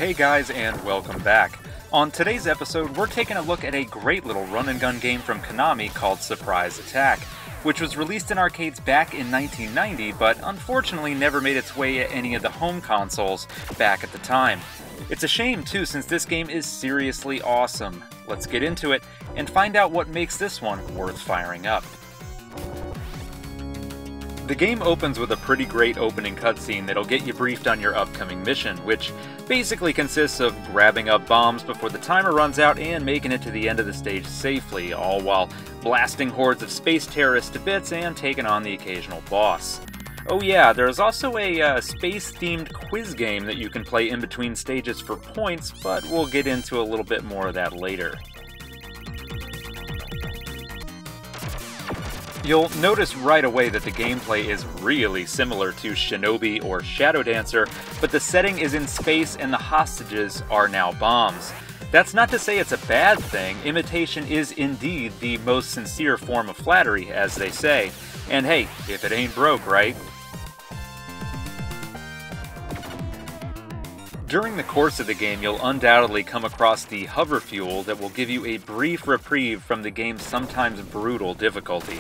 Hey guys, and welcome back. On today's episode, we're taking a look at a great little run-and-gun game from Konami called Surprise Attack, which was released in arcades back in 1990, but unfortunately never made its way at any of the home consoles back at the time. It's a shame too, since this game is seriously awesome. Let's get into it and find out what makes this one worth firing up. The game opens with a pretty great opening cutscene that'll get you briefed on your upcoming mission, which basically consists of grabbing up bombs before the timer runs out and making it to the end of the stage safely, all while blasting hordes of space terrorists to bits and taking on the occasional boss. Oh yeah, there's also a space-themed quiz game that you can play in between stages for points, but we'll get into a little bit more of that later. You'll notice right away that the gameplay is really similar to Shinobi or Shadow Dancer, but the setting is in space and the hostages are now bombs. That's not to say it's a bad thing. Imitation is indeed the most sincere form of flattery, as they say. And hey, if it ain't broke, right? During the course of the game, you'll undoubtedly come across the hover fuel that will give you a brief reprieve from the game's sometimes brutal difficulty.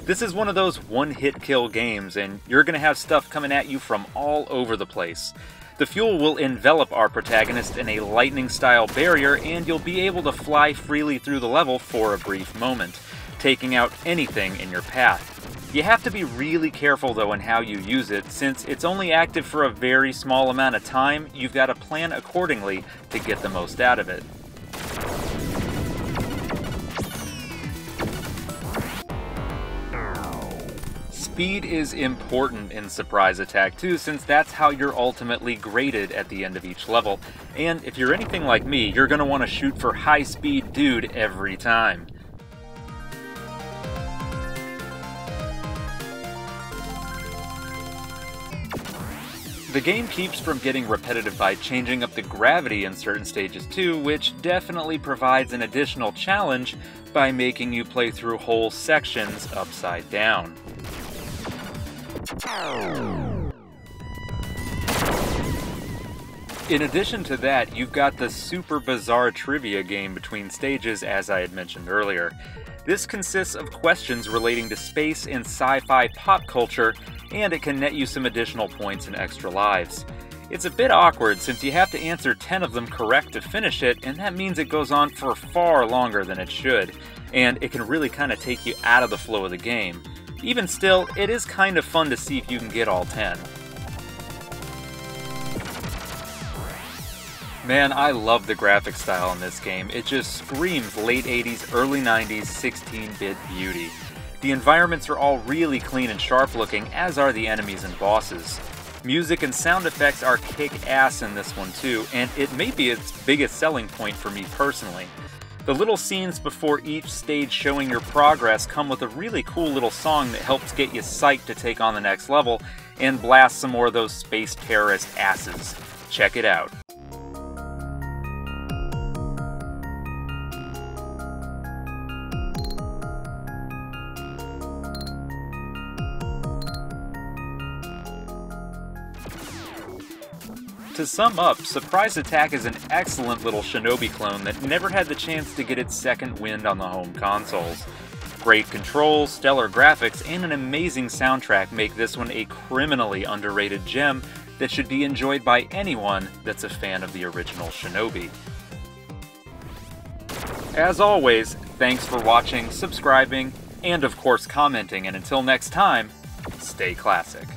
This is one of those one-hit kill games, and you're going to have stuff coming at you from all over the place. The fuel will envelop our protagonist in a lightning-style barrier, and you'll be able to fly freely through the level for a brief moment, taking out anything in your path. You have to be really careful though in how you use it, since it's only active for a very small amount of time. You've got to plan accordingly to get the most out of it. Speed is important in Surprise Attack too, since that's how you're ultimately graded at the end of each level. And if you're anything like me, you're going to want to shoot for high speed dude every time. The game keeps from getting repetitive by changing up the gravity in certain stages too, which definitely provides an additional challenge by making you play through whole sections upside down. In addition to that, you've got the super bizarre trivia game between stages, as I had mentioned earlier. This consists of questions relating to space and sci-fi pop culture, and it can net you some additional points and extra lives. It's a bit awkward since you have to answer 10 of them correct to finish it, and that means it goes on for far longer than it should, and it can really kind of take you out of the flow of the game. Even still, it is kind of fun to see if you can get all 10. Man, I love the graphic style in this game. It just screams late 80s, early 90s, 16-bit beauty. The environments are all really clean and sharp looking, as are the enemies and bosses. Music and sound effects are kick-ass in this one too, and it may be its biggest selling point for me personally. The little scenes before each stage showing your progress come with a really cool little song that helps get you psyched to take on the next level and blast some more of those space terrorist asses. Check it out. To sum up, Surprise Attack is an excellent little Shinobi clone that never had the chance to get its second wind on the home consoles. Great controls, stellar graphics, and an amazing soundtrack make this one a criminally underrated gem that should be enjoyed by anyone that's a fan of the original Shinobi. As always, thanks for watching, subscribing, and of course commenting, and until next time, stay classic.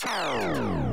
Oh.